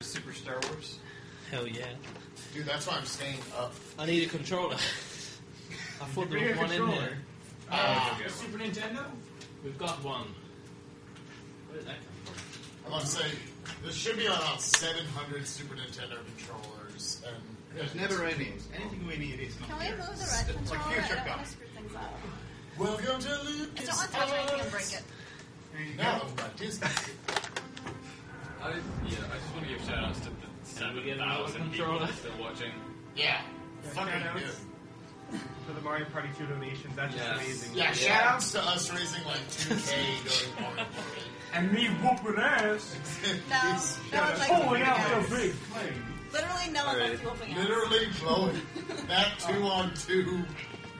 Super Star Wars. Hell yeah. Dude, that's why I'm staying up. I need a controller. I thought there was one in here. Super Nintendo? We've got one. Where did that come from? I want to say, there should be about 700 Super Nintendo controllers. And There's never any. Anything we need is not Can we here. move the red It's controller? like future I don't cup. want to screw things up. welcome to I don't Lucas. want to touch anything and break it. Now, about Disney. I just want to give shout outs to the Can we get another 7,000 people controller? still watching. Yeah. Fucking shout good. outs for the Mario Party 2 donations. That's just amazing. Yeah, shout outs to us raising like 2K during Mario Party. And me whooping ass. No, no one likes Pulling whooping out ass. the big flame. Literally no one likes whooping ass. Literally blowing that 2-on-2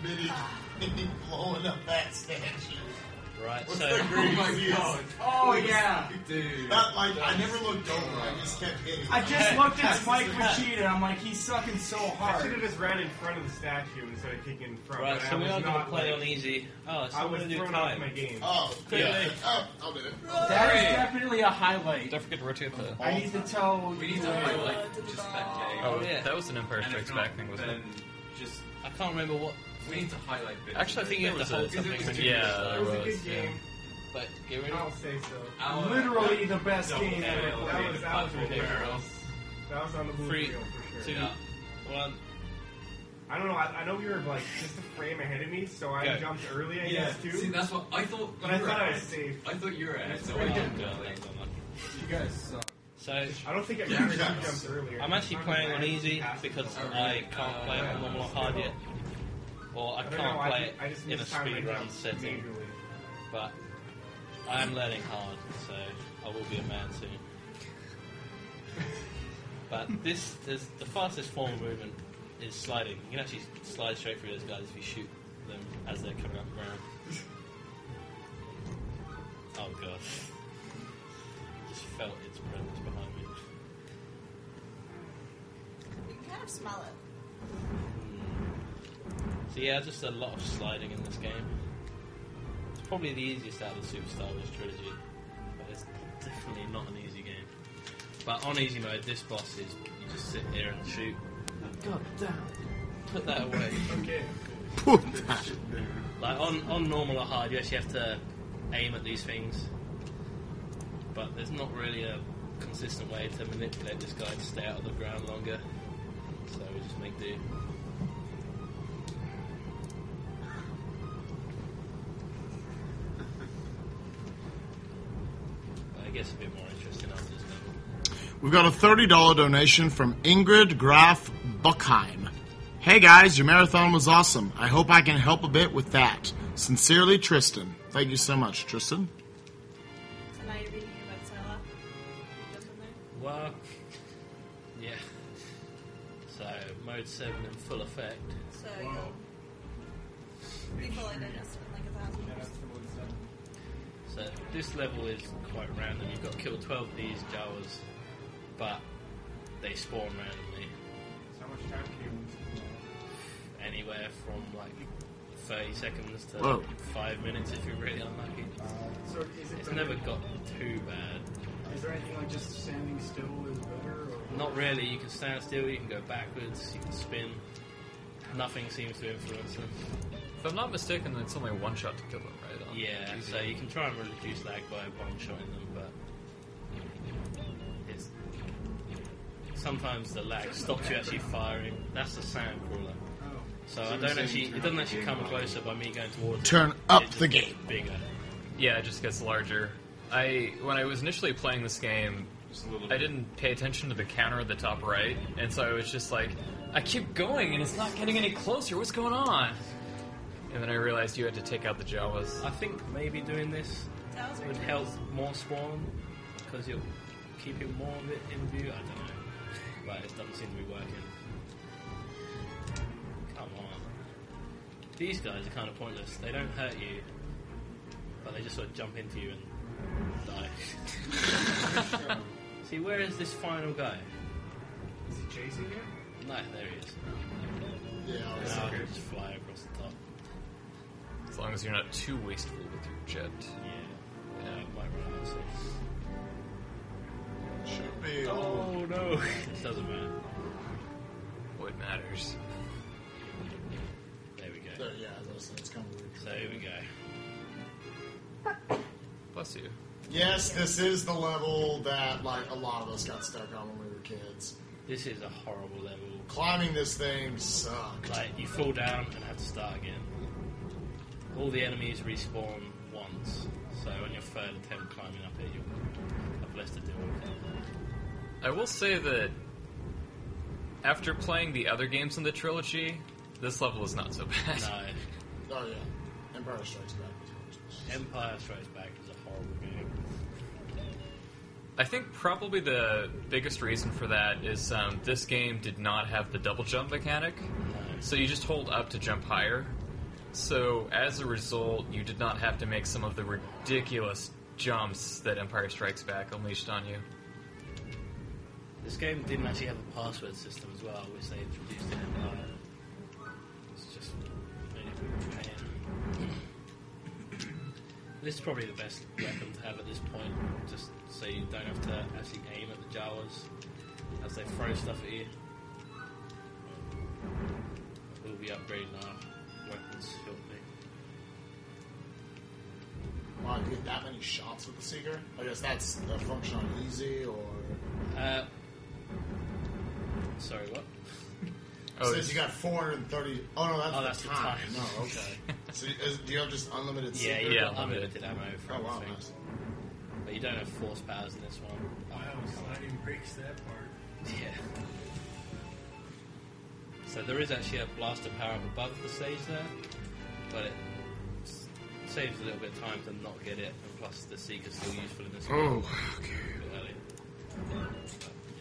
mini blowing up that statue. Right, What's so the craziest? Oh, yeah. Dude. That, like, I never looked over. I just kept hitting. I just looked at Spike Machida. I'm like, he's sucking so I hard. should have just ran in front of the statue instead of kicking in front. right, but so I we was are going to not, play like, on easy. Oh, so I I'm was going to do thrown off time. my game. Oh, Yeah. Oh, I'll do it. That is definitely a highlight. Don't forget to rotate the... I need to tell We need you. to highlight just that day. Oh, yeah. that was an Empire And Strikes if not, Back thing, wasn't it? then just I can't remember what. we need to highlight bits. Actually, I think you have to hold something when you Yeah, It was a good game. But get rid I'll of say so. Our- Literally the best Double game ever L. played. That was Platform ridiculous. barrels. That was on the blue 3, field for 2, sure. Yeah. 1. I don't know. I know you were like just a frame ahead of me, so I Go. jumped early. I Yeah, guess too. see, that's what I thought. But you I were thought I ahead. was safe. I thought you were ahead, so I I did. jumped No, early. that's not much. You guys suck. So I don't think it Yeah, matters yeah. who jumped earlier. I'm actually playing on easy because I can't play it on normal or hard yet. Or I don't know, can't play I it just in a mistimed my speed run jumps setting. majorly. But I am learning hard, so I will be a man soon. But the fastest form of movement is sliding. You can actually slide straight through those guys if you shoot them as they're coming up the ground. Oh god. Just felt its presence behind me. You can kind of smell it. So yeah, just a lot of sliding in this game. It's probably the easiest out of the Super Star Wars trilogy, but it's definitely not an easy game. But on easy mode, this boss is you just sit here and shoot. God damn! Put that away. Okay. Like on normal or hard, you actually have to aim at these things, but there's not really a consistent way to manipulate this guy to stay out of the ground longer. So we just make do. But it gets a bit more interesting after this level. We've got a $30 donation from Ingrid Graf Buckheim. Hey guys, your marathon was awesome. I hope I can help a bit with that. Sincerely, Tristan. Thank you so much, Tristan. So now you're reading your bestseller. Jump in there. Well, yeah. So mode 7 in full effect. So you'll be fully digested in like 1,000 years. So this level is quite random. You've got to kill 12 of these Jawas, but they spawn randomly. So how much time can you? Anywhere from like 30 seconds to Whoa. 5 minutes if you're really unlucky. So is it It's better- never got too bad. Is there anything like just standing still is better? Or? Not really. You can stand still, you can go backwards, you can spin. Nothing seems to influence them. If I'm not mistaken, it's only one shot to kill them, right? On Yeah, easy. so you can try and reduce lag by one-shotting them, but it's sometimes the lag stops you actually firing. That's the sand crawler. So I don't actually. It doesn't actually come closer by me going towards. Turn it. up It just the gets game. Bigger. Yeah, it just gets larger. When I was initially playing this game, I didn't pay attention to the counter at the top right, and so I was just like, I keep going and it's not getting any closer. What's going on? And then I realized you had to take out the Jawas. I think maybe doing this That was would help more spawn because you're keeping more of it in view. I don't know, but it doesn't seem to be working. Come on, these guys are kind of pointless. They don't hurt you, but they just sort of jump into you and die. See, where is this final guy? Is he chasing you? No, there he is. Yeah, Now I can just fly across the top. As long as you're not too wasteful with your jet. Yeah, I might run out of space. Should be. Oh no! It doesn't matter. What matters? There we go. There, yeah, it's kind of weird. So here we go. Bless you. Yes, this is the level that like a lot of us got stuck on when we were kids. This is a horrible level. Climbing this thing sucked. Like, you fall down and have to start again. All the enemies respawn once, so on your third attempt climbing up it, you'll have less to deal with. I will say that after playing the other games in the trilogy, this level is not so bad. No. Oh yeah, Empire Strikes Back. Empire Strikes Back is a horrible game. I think probably the biggest reason for that is this game did not have the double jump mechanic, so you just hold up to jump higher. So as a result, you did not have to make some of the ridiculous jumps that Empire Strikes Back unleashed on you. This game didn't actually have a password system as well, which they introduced in Empire. It's just made it a pain. This is probably the best weapon to have at this point, just so you don't have to actually aim at the Jawas as they throw stuff at you. We'll be upgrading our weapons shortly. Wow, you get that many shots with the Seeker? I guess that's a function on easy or... Sorry, what? It says you got 430... Oh, no, that's the the time. No, okay. So do you have just unlimited Yeah, Seeker? you Yeah, got unlimited ammo for Oh, wow, everything. nice. But you don't have force powers in this one. Wow, sliding breaks that part. Yeah. So there is actually a blaster power up above the stage there, but it saves a little bit of time to not get it, and plus the Seeker's still useful in this one. Oh, okay. A bit early.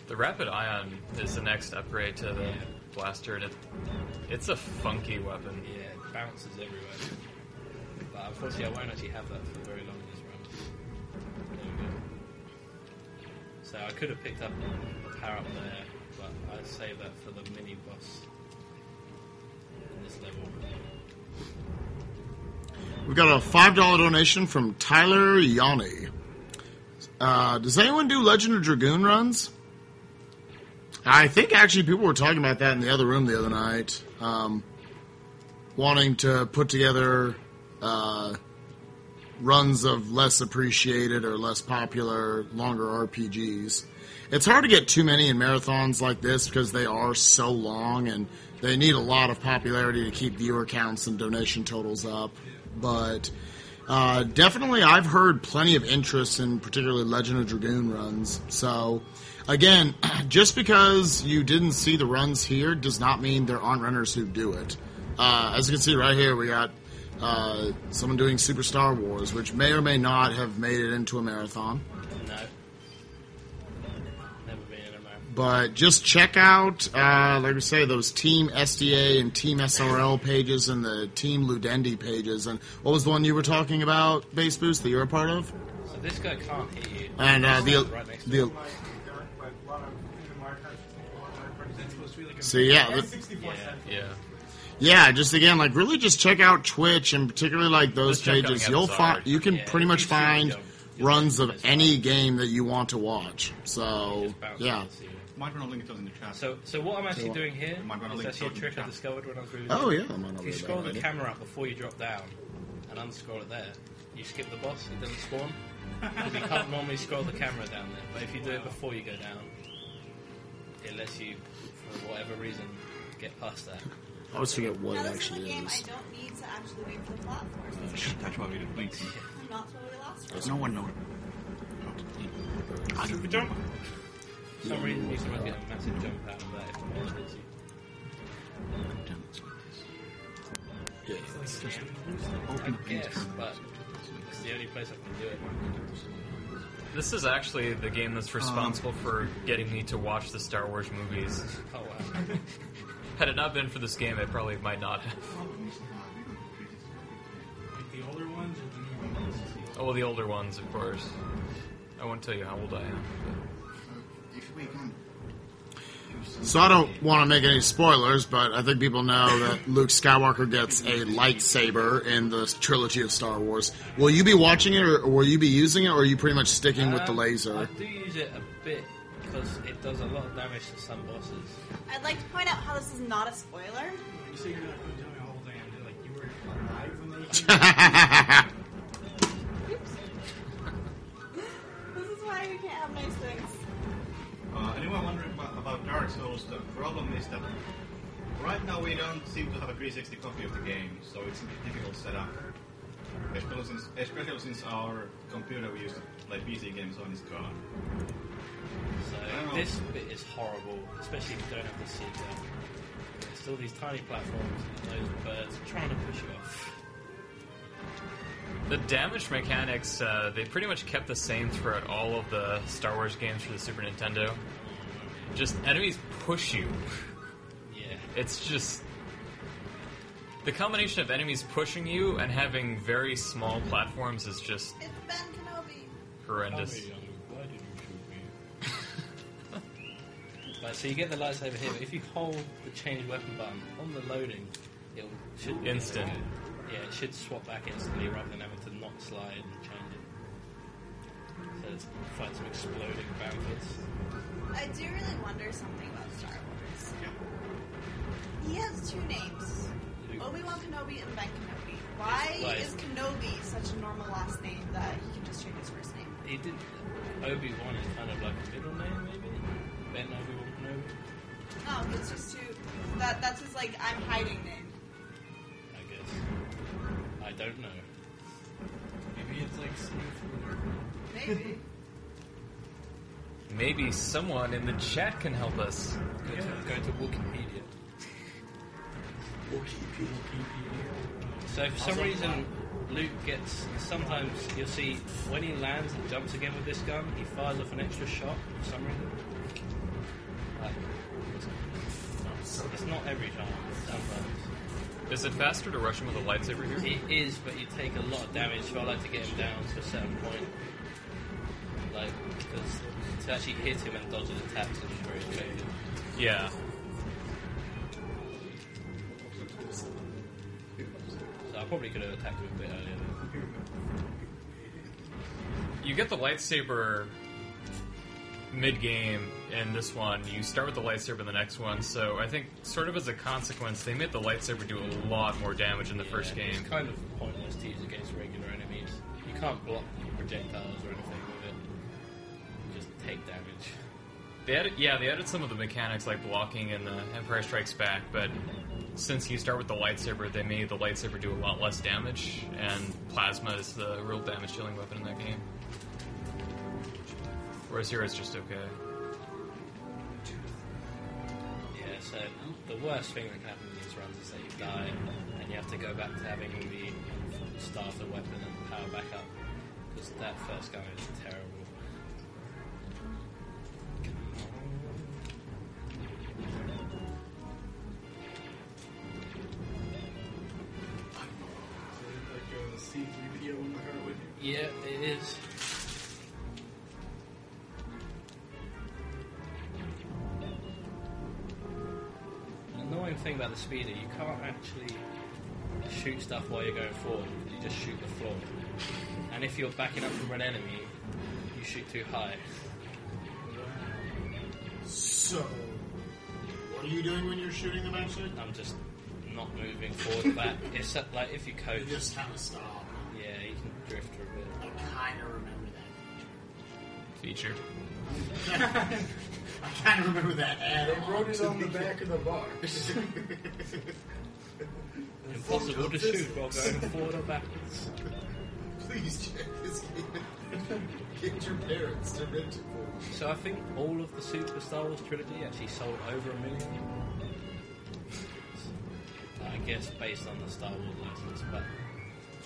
The Rapid Ion is the next upgrade to the blaster, and it's a funky weapon. Yeah, it bounces everywhere. But unfortunately, I won't actually have that for very long in this run. There we go. So I could have picked up a power up there, but I saved that for the mini boss in this level. We got a $5 donation from Tyler Yanni. Does anyone do Legend of Dragoon runs? I think actually people were talking about that in the other room the other night. Wanting to put together runs of less appreciated or less popular, longer RPGs. It's hard to get too many in marathons like this because they are so long and they need a lot of popularity to keep viewer counts and donation totals up. But definitely I've heard plenty of interest in particularly Legend of Dragoon runs. So, again, just because you didn't see the runs here does not mean there aren't runners who do it. As you can see right here, we got someone doing Super Star Wars, which may or may not have made it into a marathon. No. Never been in a marathon. But just check out, like we say, those Team SDA and Team SRL pages and the Team Ludendi pages. And what was the one you were talking about, Base Boost, that you're a part of? So this guy can't hit you. And Right next to the him. so yeah, Yeah. Yeah. yeah. Just again, like really, just check out Twitch and particularly like those Just check pages. out You'll episodes. find you can Yeah, pretty much you see find you'll runs see of this any one. game that you want to watch. So Just bounce yeah. on the ceiling. Might want to link it in the chat. So what I'm actually So- doing here Might wanna is link actually a it in trick the I chat. discovered when I was really Oh little. yeah, I might not If be you a scroll bad the idea. camera up before you drop down and unscroll it there, you skip the boss, it doesn't spawn. Because you can't normally scroll the camera down there. But if you do it before you go down, it lets you, for whatever reason, get past that. I always forget what Now, it this is a actually game I is. don't need to actually wait for the platforms. That's why we didn't link. I'm not totally lost. No one knows. I don't Jump. For some reason, you can get a massive jump out of that if the boss hits you. I guess, but it's the only place I can do it. This is actually the game that's responsible for getting me to watch the Star Wars movies. Oh wow. Had it not been for this game, I probably might not have. Like the older ones or the newer ones? Oh, well, the older ones, of course. I won't tell you how old I am. If we can use So I don't want to make any spoilers, but I think people know that Luke Skywalker gets a lightsaber in the trilogy of Star Wars. Will you be watching it, or will you be using it, or are you pretty much sticking with the laser? I do use it a bit because it does a lot of damage to some bosses. I'd like to point out how this is not a spoiler. You say you're not going to tell me the whole thing. I'm like, you were alive when they came This is why we can't have nice things. Anyone wondering about Dark Souls? The problem is that right now we don't seem to have a 360 copy of the game, so it's a bit difficult setup. Especially since our computer we used to play PC games on is gone. So this bit is horrible, especially if you don't have the seatbelt. There's still these tiny platforms and those birds trying to push you off. The damage mechanics, they pretty much kept the same throughout all of the Star Wars games for the Super Nintendo. Just enemies push you. Yeah. It's just... The combination of enemies pushing you and having very small platforms is just It's Ben Kenobi. horrendous. Why did you shoot me? Right, so you get the lightsaber here, but if you hold the change weapon button on the loading, it should Instant. Yeah, it should swap back instantly rather than having to not slide and change it. So it's fight some exploding bamfords. I do really wonder something about Star Wars. He has two names. Luke. Obi-Wan Kenobi and Ben Kenobi. Why Right. is Kenobi such a normal last name that he can just change his first name? He did. Obi-Wan is kind of like a middle name, maybe? Ben Obi-Wan Kenobi? No, it's just too... That's his, like, I'm hiding name. I guess. I don't know. Maybe it's like Steve. Maybe. Maybe someone in the chat can help us. Go to Wikipedia. So for some reason, Luke gets... Sometimes you'll see when he lands and jumps again with this gun, he fires off an extra shot for some reason. Like, it's not every time. Sometimes. Is it faster to rush him with a lightsaber here? It is, but you take a lot of damage, so I like to get him down to a certain point. Like, because to actually hit him and dodge his attacks is very effective. Yeah. So I probably could have attacked him a bit earlier. You get the lightsaber mid-game in this one. You start with the lightsaber in the next one, so I think sort of as a consequence, they made the lightsaber do a lot more damage in the first game. It's kind of pointless to use against regular enemies. You can't block projectiles or anything with it. You just take damage. They added some of the mechanics like blocking in the Empire Strikes Back, but since you start with the lightsaber, they made the lightsaber do a lot less damage, and plasma is the real damage-dealing weapon in that game. Whereas here it's just okay. Yeah, so the worst thing that can happen in these runs is that you die, and you have to go back to having the starter weapon and power back up, because that first gun is terrible. Like a C-3PO in the car with you. Yeah, it is. The annoying thing about the speeder, you can't actually shoot stuff while you're going forward. You just shoot the floor. And if you're backing up from an enemy, you shoot too high. So, what are you doing when you're shooting them, actually? I'm just not moving forward. Back. It's like if you coast. You just kind of stop. Yeah, you can drift for a bit. I kind of remember that. Feature. I kind of remember that ad. They wrote it on the back of the box. Impossible to shoot while going forward or backwards. Please check this game. Get your parents to rent it for you. So I think all of the Super Star Wars trilogy actually sold over 1 million. I guess based on the Star Wars license, but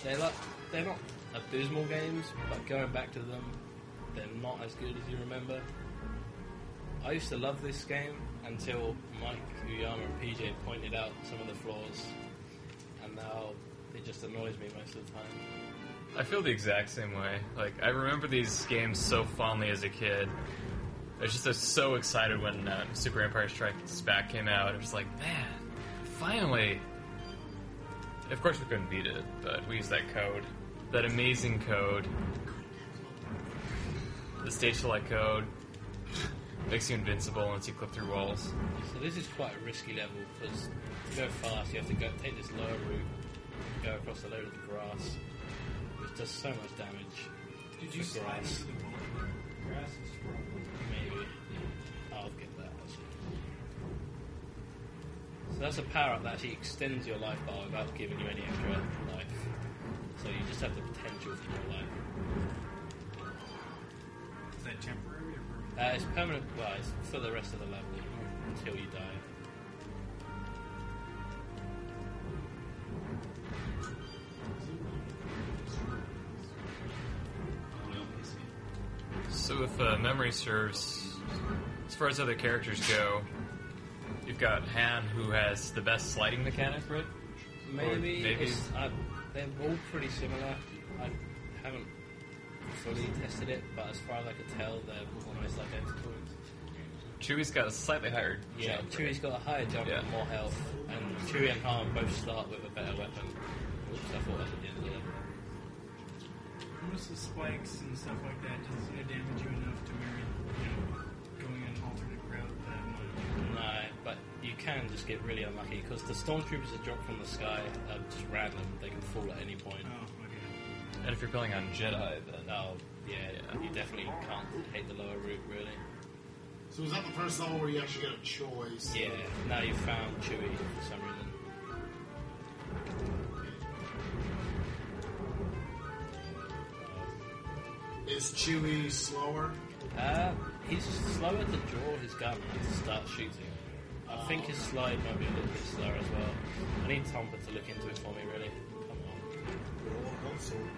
they're not abysmal games. But going back to them, they're not as good as you remember. I used to love this game until Mike Uyama and PJ pointed out some of the flaws, and now it just annoys me most of the time. I feel the exact same way. Like, I remember these games so fondly as a kid, I was just so excited when Super Empire Strikes Back came out. I was like, man, finally! Of course we couldn't beat it, but we used that code. That amazing code. The stage select code. Makes you invincible once you clip through walls. So this is quite a risky level, because to go fast you have to take this lower route, go across a load of the grass, which does so much damage. Did you for slide grass. into the wall? Grass is strong. Maybe. Yeah. I'll get that actually. So that's a power up that actually extends your life bar without giving you any extra life. So you just have the potential for more life. Is that temporary or permanent? It's permanent, well, it's for the rest of the level until you die. So if memory serves, as far as other characters go, you've got Han, who has the best sliding mechanic, right? Maybe. Maybe. They're all pretty similar. I haven't fully tested it, but as far as I could tell, they're almost identical. Chewie's got a slightly higher Yeah, jump. Chewie's got a higher jump Yeah. and more health, and Chewie and Han both start with a better weapon, which I thought was at the end of the level. Most of the spikes and stuff like that doesn't damage you enough to merit, going an alternate route that much. No, but you can just get really unlucky, because the stormtroopers that drop from the sky are just random. They can fall at any point. Oh, okay. And if you're playing on Jedi, then Oh, yeah, you definitely can't hate the lower route, really. So was that the first level where you actually get a choice? Yeah, now you've found Chewie for some reason. Is Chewie slower? He's slower to draw his gun and to start shooting. I think his slide might be a little bit slower as well. I need Tompa to look into it for me, really. Come on.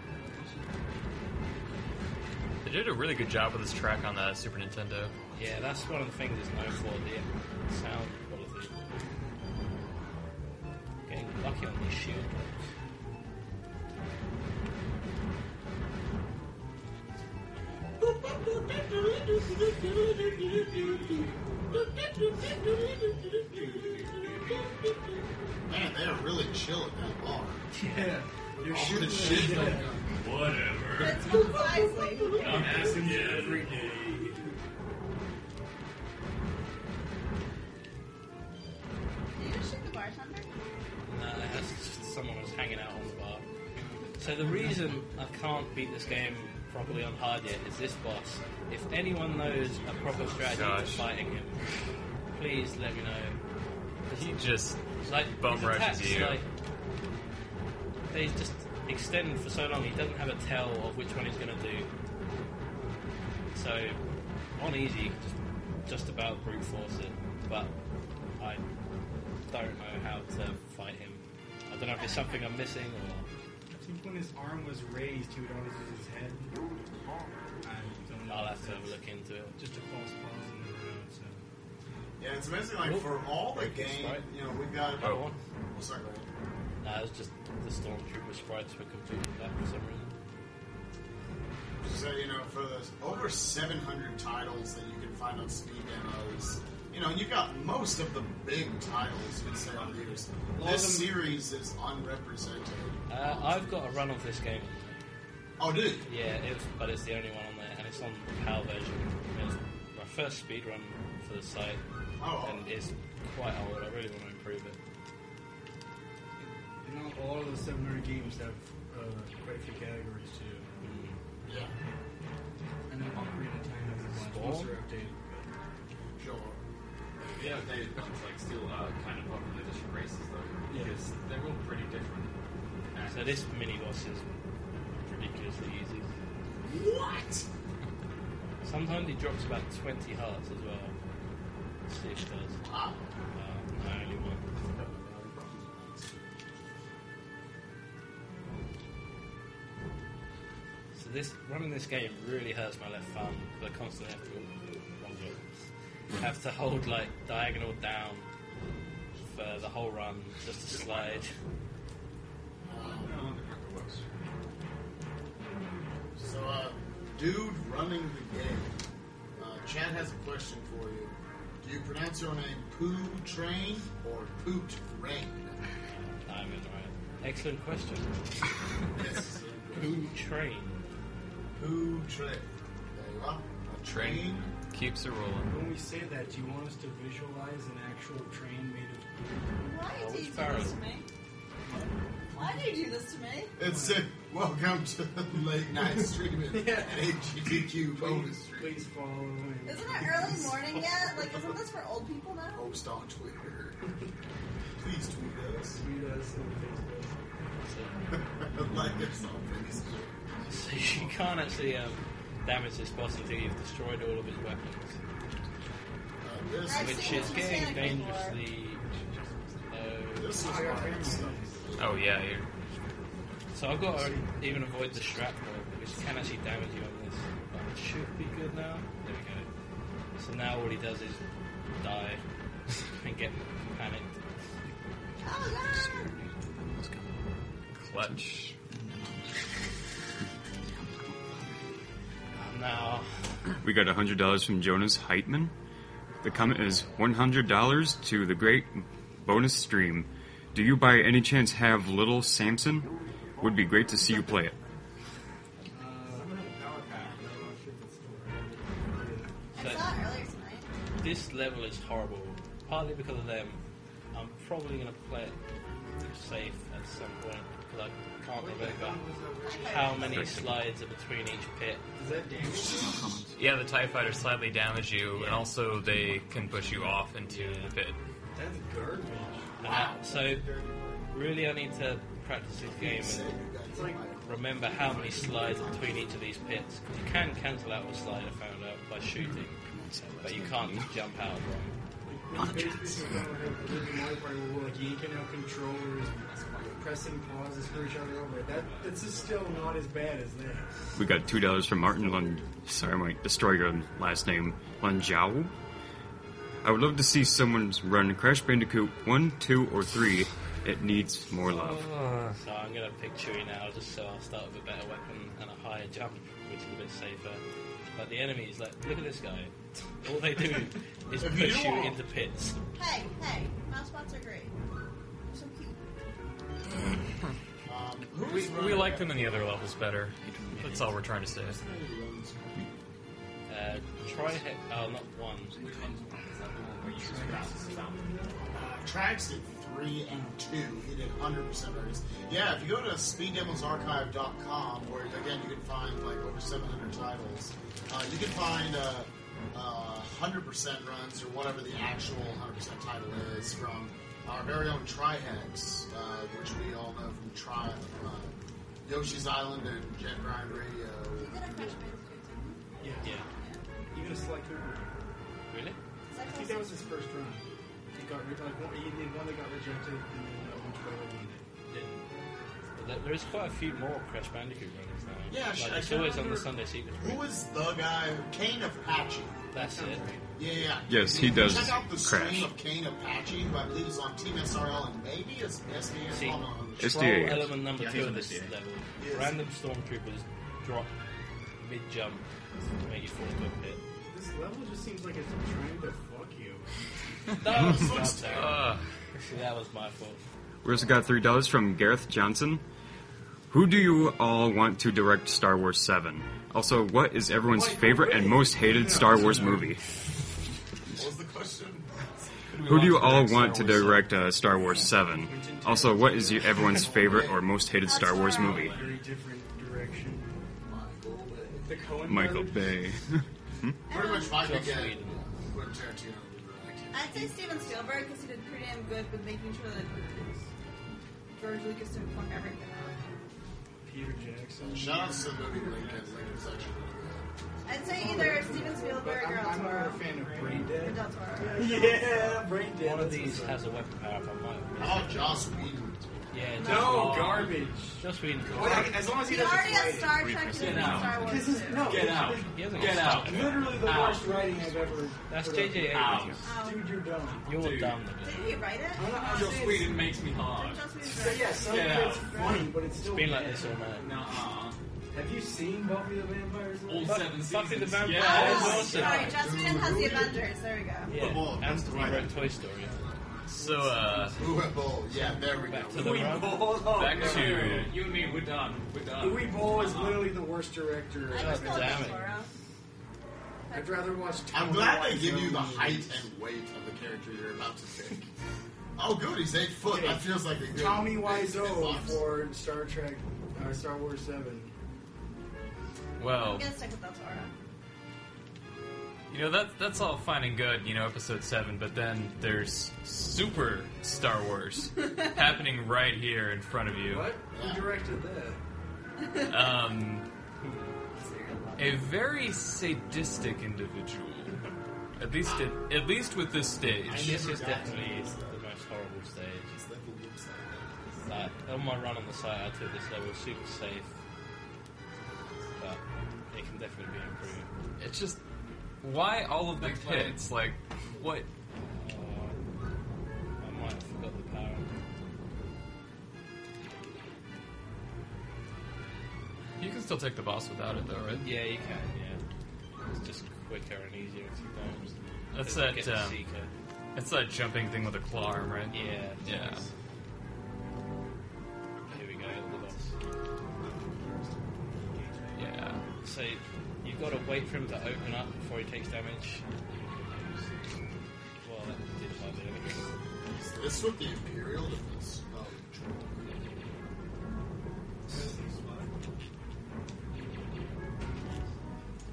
they did a really good job with this track on the Super Nintendo. Yeah, that's one of the things it's known for, the sound quality. Getting lucky on these shield blocks. Man, they are really chill at that bar. Yeah. You're All shooting the shit. Whatever. That's precisely. I'm asking you every day. Did you just shoot the bartender? No, that's just someone was hanging out on the bar. So the reason I can't beat this game properly on hard yet is this boss. If anyone knows a proper strategy to Gosh. fighting him, please let me know. He just Like bum his rushes attacks, you. like, they just extend for so long. He doesn't have a tell of which one he's going to do. So on easy, you can just about brute force it, but I don't know how to fight him. I don't know if it's something I'm missing or. I think when his arm was raised, he would always use his head. I don't know. I'll have to have a look into it. Just a false pause in the road, so. Yeah, it's amazing. Like for all the game, Right. we've got. Oh. Oh, sorry. go ahead. Nah, it's just the Stormtrooper sprites were completely black for some reason. So for the over 700 titles that you can find on Speed Demos, you've got most of the big titles you'd say on these. This series is unrepresented. I've got a run of this game. Oh, did you? Yeah, but it's the only one on there, and it's on the PAL version. It's my first speed run for the site, and it's quite old. I really want to improve it. Not all of the 700 games have quite a few categories too. Yeah. And then Ocarina of Time has a bunch Spawn? once they're updated. Sure. Yeah, they like still kind of popular different races though, Yeah. because they're all pretty different. So this mini boss is ridiculously easy. What? Sometimes he drops about 20 hearts as well. Let's see if it does. Wow. No, only one. So running this game really hurts my left thumb, because I constantly have to hold like diagonal down for the whole run just to slide. So, dude running the game, Chad has a question for you. Do you pronounce your name Poo Train or Poot Rain? I'm in the right. Excellent question. Yes. Who train? Poo Train. There you are. A train. Keeps it rolling. When we say that, do you want us to visualize an actual train made of Why Oh, do you which do barrel? this to me? Why do you do this to me? It's welcome to the late night streaming Yeah. AGDQ bonus stream. Please follow me. Isn't it early morning yet? Like, isn't this for old people now? Post on Twitter. Please tweet us. Tweet us and Facebook. Like us on Facebook. So you can't actually damage this boss until you've destroyed all of his weapons, This I've which seen is this getting mechanic before. dangerously. This was I got fun. family. Oh yeah, you're So I've got to even avoid the shrapnel, which can actually damage you on this. But it should be good now. There we go. So now all he does is die and get panicked. Oh, God! clutch. Now, We got $100 from Jonas Heitman. The comment is $100 to the great bonus stream. Do you by any chance have Little Samson? Would be great to see you play it. I saw it earlier tonight. this level is horrible. Partly because of them. I'm probably going to play it safe at some point because I can't remember how many slides are between each pit. Is that damage? Yeah, the TIE fighters slightly damage you, and also they can push you off into the pit. That's garbage. So, really, I need to practice this game and remember how many slides are between each of these pits. Because you can cancel out a slide, I found out, by shooting, but you can't just jump out of one. Basically, we don't have the Mario Party where we're like yanking out controllers, pressing pauses for each other over it. That's just still not as bad as that. We got $2 from Martin Lund. Sorry, I might destroy your last name. Lunjao. I would love to see someone run Crash Bandicoot 1, 2, or 3. It needs more love. So I'm going to pick Chewie now, just so I'll start with a better weapon and a higher jump, which is a bit safer. But the enemies, like, look at this guy. All they do is push you into pits. Hey, mouse bots are great. They're so cute. We like them in the other levels better. That's all we're trying to say. Not one. Tracks did 3 and 2. He did 100% race. Yeah, if you go to speeddemosarchive.com, where again you can find like over 700 titles, you can find 100% runs or whatever the actual 100% title is from our very own Trihex, which we all know from Yoshi's Island and Jet Grind Radio. You did a Crash Bandicoot, didn't Yeah. Even a Sly Cooper. Really? you? I think that was his first run. He got he did one that got rejected, and then one But there is quite a few more Crash Bandicoot runs now. Yeah, like, I it's can't always on the remember- Sunday Secrets. Who was the guy? Kane Apache. That's it. Yeah. Yes, he does Check out the Crash. stream of Kane Apache, who I believe is on Team SRL and maybe is SDS. See, I'm on. SDA. Troll element number Yeah, 2 he's of on this SDA. level. Yes. Random stormtroopers drop mid-jump to make you fall into a pit. This level just seems like it's trying to fuck you. That was not terrible. See, that was my fault. We also got $3 from Gareth Johnson. Who do you all want to direct Star Wars 7? Also, what is everyone's favorite and most hated Star Wars movie? What was the question? Who do you all want to direct Star Wars 7? Also, what is everyone's favorite or most hated Star Wars movie? Very different direction. The Coen Michael brothers. Bay. Pretty much if I could Joss get Whedon. Quentin Tarantino to direct. I'd say Steven Spielberg because he did pretty damn good with making sure that George Lucas didn't fuck everything up. Peter Jackson. Shout out to the movie Lincoln. Lincoln's actually really good. I'd say either Steven Spielberg or El I'm not a Toro. fan of Brain Or Dead. Del Toro. Yeah, Brain Dead. One of that's these what's up. has a weapon power up. I might. How about Joss Whedon? Yeah. No, garbage. Just reading. As long as he He doesn't already has write Star Trek, he doesn't have Star Wars This is too. no. Get out. He hasn't Get got out. Star Trek. Literally the Ow. worst writing I've ever. That's heard of. J.J. Ow. Abrams. Oh. Dude, you're dumb. You're Dude. dumb. Did he write it? I'm not Joss saying Whedon makes me hard. Joss Whedon's So right. yeah, some Get of it's out. funny, but it's still It's been like bad. this all night. Nuh-uh. Have you seen Buffy the Vampire Slayer? All 7 seasons. Buffy the Vampire Yeah. is Oh, awesome. sorry, Justin has the Avengers. There we go. Yeah, Well, that's Anthony right. wrote Toy Story. So, Yeah, there we Back go. to the run. back to... You and me, we're done. We're done. Louis Ball is literally the worst director. I just love damn it. Laura. I'd rather watch. I'm Tommy glad they Wiseau give you the movies. height and weight of the character you're about to pick. Oh, good, he's 8 foot. Okay. That feels like a good. Tommy big Wiseau box. for Star Trek, Star Wars 7. Well, I'm gonna stick with Del Toro. you know, that's all fine and good, you know, episode 7, but then there's Super Star Wars happening right here in front of you. What? Yeah. Who directed that? A very sadistic individual. At least with this stage. This is definitely the most horrible stage. Like, on my run on the site, I took this level super safe, but it can definitely be improved. It's just, why all of the hits? Like, what? I might have forgot the power. You can still take the boss without it, though, right? Yeah, you can. Yeah, it's just quicker and easier if you don't. That's Because you that, get the Seeker. That's that jumping thing with a claw arm, right? Yeah. Yeah. Here we go. The boss. Yeah. So you've got to wait for him to open up before he takes damage. Well, that did hardly anything. This with the Imperial defense. Oh,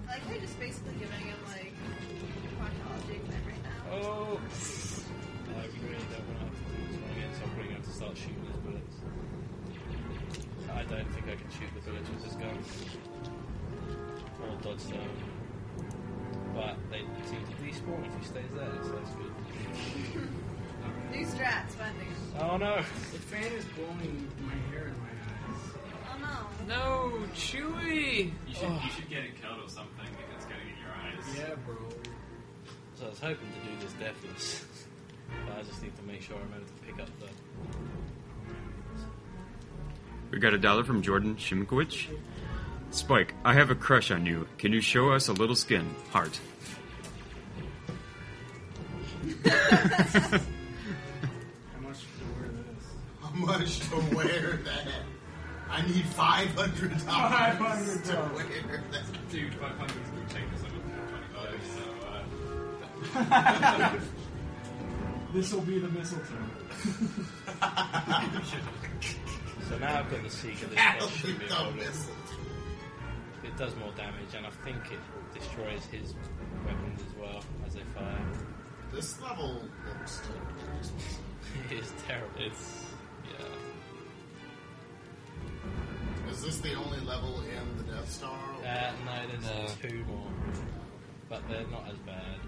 I like how you're just basically giving him like proctology exam right now. Oh! I really don't want to have to do this one again, so I'm probably going to have to start shooting his bullets. I don't think I can shoot the bullets with this gun. Or dodge them. But they seem to despawn if he stays there, so that's good. New strats, finding. Oh no! The fan is blowing my hair in my eyes. Oh no. No, Chewie! You should get it killed or something if it's getting in your eyes. Yeah, bro. So I was hoping to do this deathless. But I just need to make sure I remember to pick up the... We got $1 from Jordan Shimkowicz. Spike, I have a crush on you. Can you show us a little skin? Heart. How much to wear this? How much to wear that? I need $500 $500. to wear that. Dude, 500 is going to take us over 25, so... This will be the mistletoe. So now I've got the Seeker, this That'll boss be shouldn't be a the problem. missile. It does more damage, and I think it destroys his weapons as well as they fire. This level looks terrible. It is terrible. It's... yeah. Is this the only level in the Death Star? No, there's two more, but they're not as bad.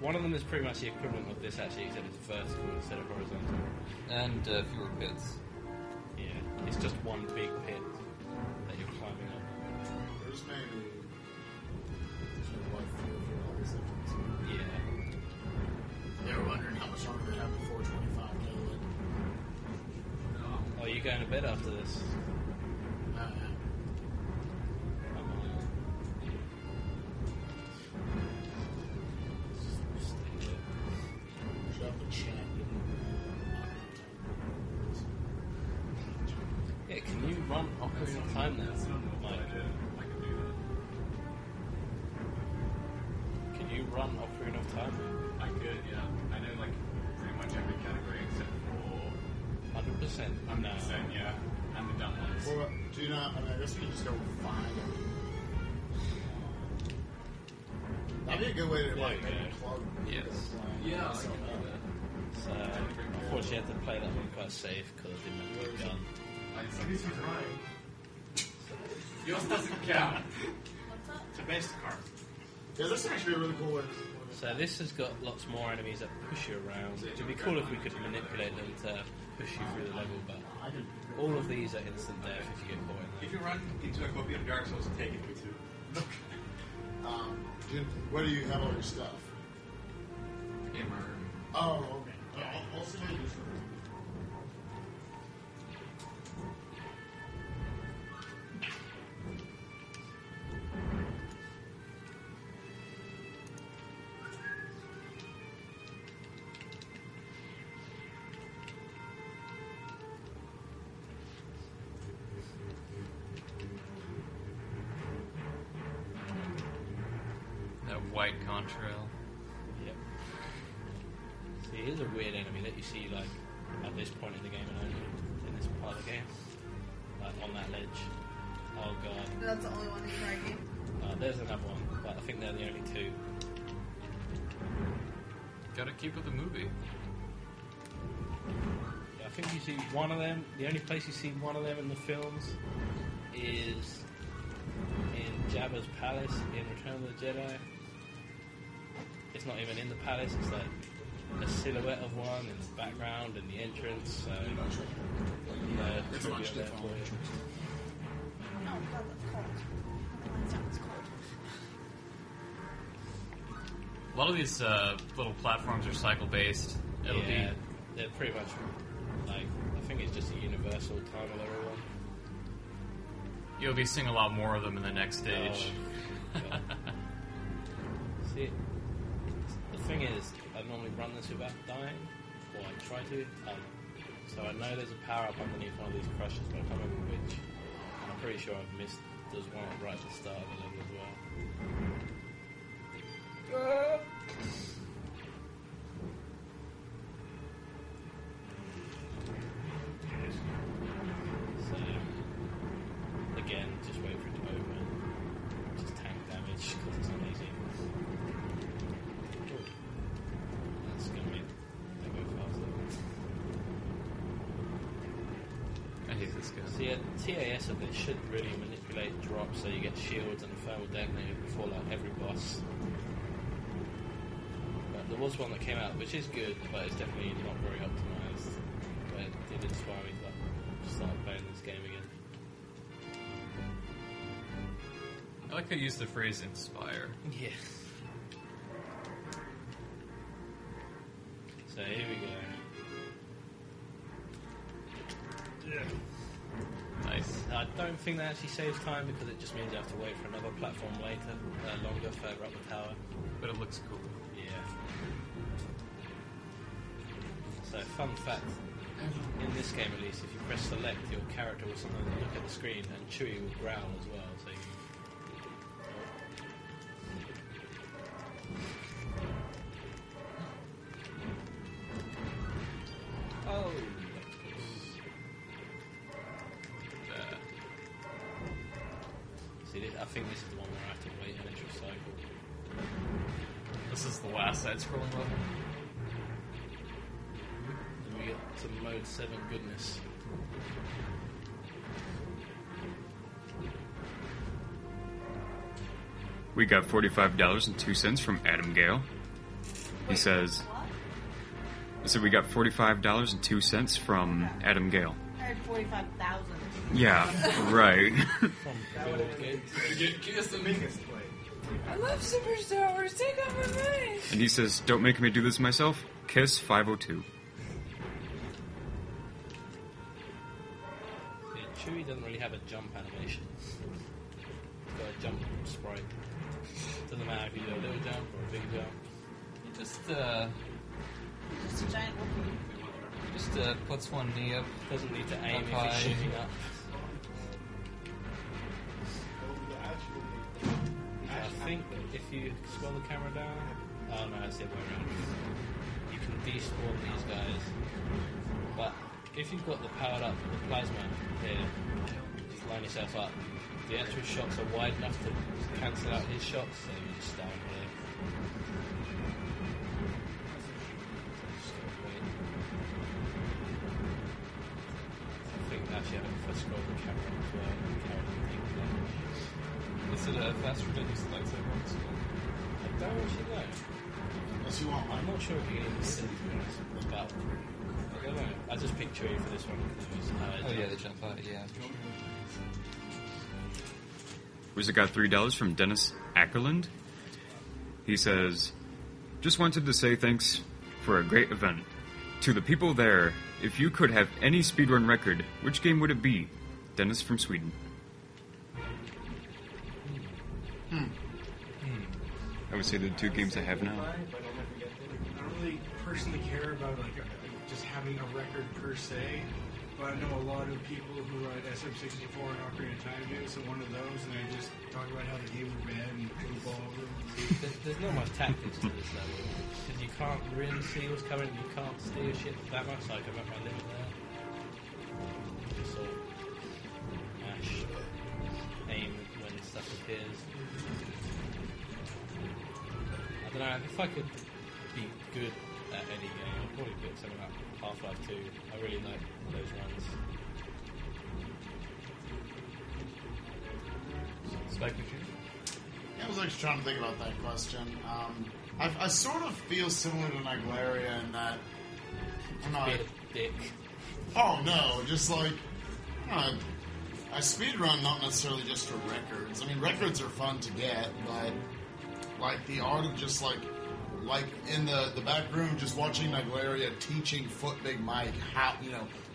One of them is pretty much the equivalent of this actually, except it's vertical instead of horizontal. And fewer pits. Yeah, it's just one big pit that you're climbing up. There's maybe sort of like 3 or 4 levels difference. Yeah. They were wondering how much longer they have before 25K. Oh, you going to bed after this? Come on. Stay here. Shove the champion. Yeah, can you run Ocarina of Time now? Mike? I can do that. Can you run Ocarina of Time now? I could, yeah. I know, like, pretty much every category except for 100%? 100%, yeah. And the dumb ones. Well, do you not? I mean, I guess we can just go find it. That'd be a good way to like There make you a club. Yes. Yeah, I So, can do that. So, unfortunately, I had to play that one quite safe because I didn't have a gun. At least he's running. Yours doesn't count. What's up? It's a best card. Yeah, this is actually a really cool way. So this has got lots more enemies that push you around. It would be cool if we could manipulate them to push you through the level, but all of these are instant death if you get caught in If them. you run into a copy of Dark Souls, take it with you. Where do you have all your stuff? Gamer. Oh, okay. I'll see what you do. white contrail. Yep. See, here's a weird enemy that you see, like, at this point in the game and only in this part of the game. Like, on that ledge. Oh, God. That's the only one in the entire game. There's another one, but I think they're the only two. Gotta keep with the movie. Yeah, I think you see one of them, the only place you see one of them in the films is in Jabba's palace in Return of the Jedi. It's not even in the palace, it's like a silhouette of one in the background and the entrance. So, It's much there different. for you. Oh, God, that's cold. That sounds cold. A lot of these little platforms are cycle-based. It'll Yeah, they're pretty much like, I think it's just a universal time of everyone. You'll be seeing a lot more of them in the next stage. God. See, the thing is, I normally run this without dying, or I try to. So I know there's a power up underneath one of these crushes, but I can't remember which. And I'm pretty sure I've missed. There's one right at the start of the level as well. So again, just wait for it to open. Just tank damage because it's not easy. That's gonna make they go faster. I hate this guy. So yeah, TAS of this should really manipulate drops so you get shields and a thermal detonator before like every boss. But there was one that came out which is good, but it's definitely not very optimized. But it did inspire me to like, start playing this game again. I like how you use the phrase inspire. Yeah. So here we go. Nice. I don't think that actually saves time because it just means you have to wait for another platform later, longer, further up the tower. But it looks cool. Yeah. So, fun fact, in this game at least, if you press select, your character will sometimes look at the screen and Chewie will growl as well. So you... Oh! See, I think this is the one where I have to wait an extra cycle. This is the last side-scrolling level. And we get to mode 7 goodness. We got $45.02 from Adam Gale. He says, I said we got $45.02 from Adam Gale. I heard 45,000. Yeah, right. That's the biggest way. I love superstars. Take over me. And he says, don't make me do this myself. Kiss 502. Yeah, Chewie doesn't really have a jump animation. He's got a jump sprite. Doesn't matter if you do a little jump or a big jump. He just Just a giant Wookiee. puts one knee up. Doesn't need to aim Up if high. he's shooting up. I think if you scroll the camera down, oh no, that's the other way around. You can despawn these guys, but if you've got the powered up the plasma here, just line yourself up. The actual shots are wide enough to cancel out his shots, so you just stand here. I think actually if I scroll the camera as well, the camera can take damage. Is it a faster than just lightsaber? I don't actually know. Unless you want I'm one. not sure if you can even see it, to be honest, but I don't know. I just picked Chewie for this one because it was Oh yeah, the jump out. Yeah. Wizard got $3 from Dennis Ackerland. He says, just wanted to say thanks for a great event. To the people there, if you could have any speedrun record, which game would it be? Dennis from Sweden. I would say the two games I have now. I don't really personally care about just having a record per se. But I know a lot of people who are at SM64 and Ocarina of Time do, so one of those, and they just talk about how the games are bad and put the ball over them. There's not much tactics to this level. Because you can't really see what's coming, you can't steer shit that much, so I can make my limit there. Just sort of mash, aim when stuff appears. I don't know, if I could be good at any game, I'd probably pick something like Half-Life 2. I really like those runs. I was actually trying to think about that question. I sort of feel similar to Niglaria in that I'm not. Be a dick. Oh no, just like I speedrun not necessarily just for records. I mean, records are fun to get, but like the art of just like in the back room, just watching Niglaria teaching Foot Big Mike how,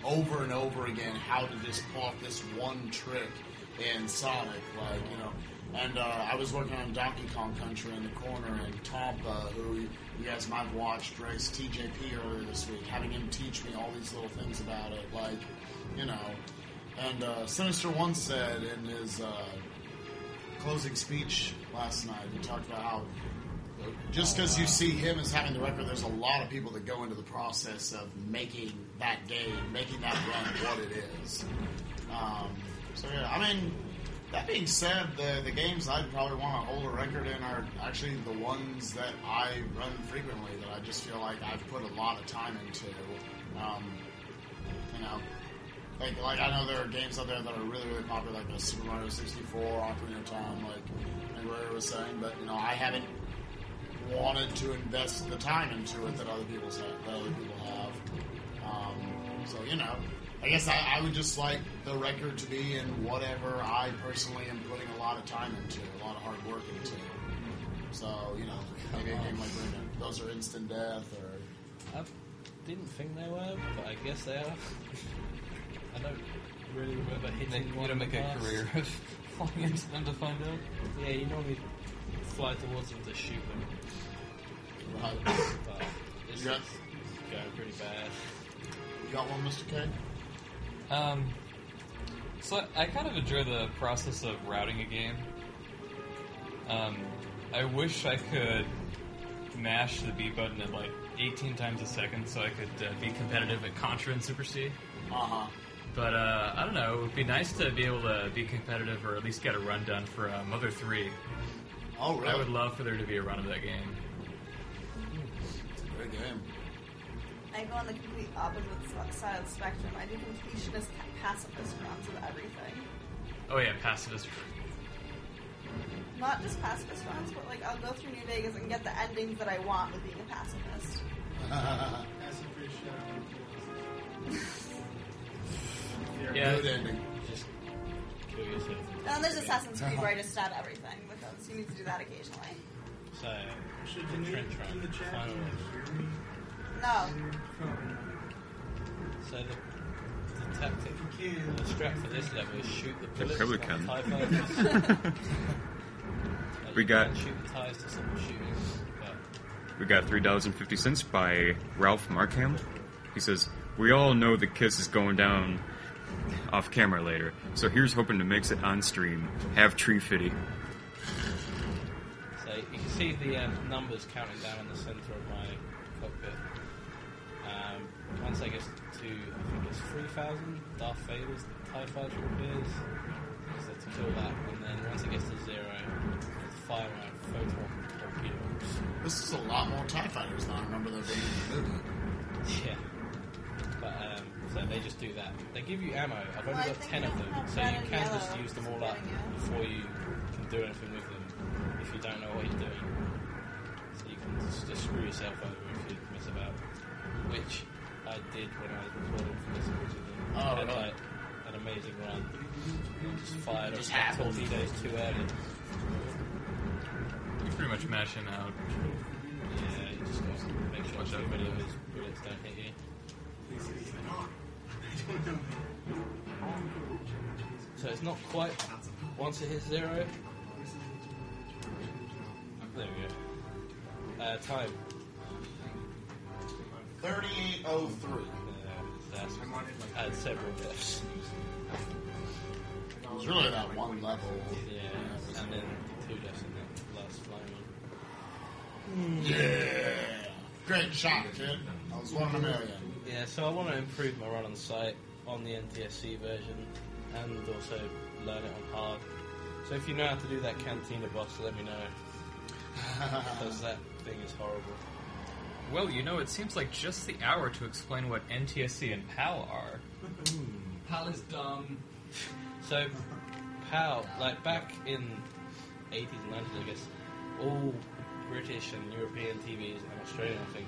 over and over again how to just pull off this one trick in Sonic, And I was working on Donkey Kong Country in the corner, and Tompa, who you guys might have watched race TJP earlier this week, having him teach me all these little things about it, And Sinister once said in his closing speech last night, he talked about how just because you see him as having the record, there's a lot of people that go into the process of making that game, making that run what it is. That being said, the games I'd probably want to hold a record in are actually the ones that I run frequently, that I just feel like I've put a lot of time into. Like I know there are games out there that are really, really popular, like the Super Mario 64, Ocarina of Time, like Ray was saying, but I haven't wanted to invest the time into it that other people have. I guess I would just like the record to be in whatever I personally am putting a lot of time into, a lot of hard work into. So, maybe a game like Runa. Those are instant death, or... I didn't think they were, but I guess they are. I don't really remember hitting one. You don't make a career of flying into them to find out? Yeah, you normally fly towards them to shoot them. Right. But it's going pretty bad. You got one, Mr. K? So I kind of enjoy the process of routing a game. I wish I could mash the B button at like 18 times a second so I could be competitive at Contra and Super C. Uh-huh. But I don't know, it would be nice to be able to be competitive or at least get a run done for Mother 3. Oh, really? I would love for there to be a run of that game. It's a great game. I go on the complete opposite side of the spectrum. I do completionist, pacifist runs of everything. Oh yeah, pacifist. Not just pacifist runs, but I'll go through New Vegas and get the endings that I want with being a pacifist. Yeah. Good ending. Just kill yourself. And then there's Assassin's Creed where I just stab everything, because you need to do that occasionally. So, Can you trench in run. the chat Final one. hear me? No. So the tactic, the strat for this level is shoot the bullets. probably not can. TIE fighters. We got- You can shoot the ties to stop the shooting. But We got $3.50 by Ralph Markham. He says, "We all know the kiss is going down off camera later, so here's hoping to mix it on stream. Have tree fitty." so you can see the numbers counting down in the center of my cockpit. Once I get to, I think it's 3,000 Darth Vader's TIE fighter appears. So to kill that, and then once it gets to 0, fire out photon torpedoes. This is a lot more TIE Fighters than I remember there being in the movie. Yeah. But, so they just do that. They give you ammo. I've only Well, I got think 10 you of don't them, have so red you and can just yellow. use them all up before you can do anything with them, if you don't know what you're doing. So you can just screw yourself over if you mess about. Which I did when I was recording for this originally. Oh, I had really? an amazing run. Just fired Just off happened. torpedoes too early. You pretty much mash him out. Yeah, you just got to make sure Watch out. too many of his bullets don't hit you. So it's not quite once it hits 0. There we go. Time. 3803. So deaths. I had several deaths. It was really that one level. Yeah, and then 2 deaths in that last flame one. Yeah. Great shot, kid. That was 1 in a million. Yeah, so I want to improve my run on sight on the NTSC version and also learn it on hard. So if you know how to do that Cantina boss, let me know. Because that thing is horrible. Well, it seems like just the hour to explain what NTSC and PAL are. PAL is dumb. So, PAL, like back in 80s and 90s, I guess, all British and European TVs and Australian, I think,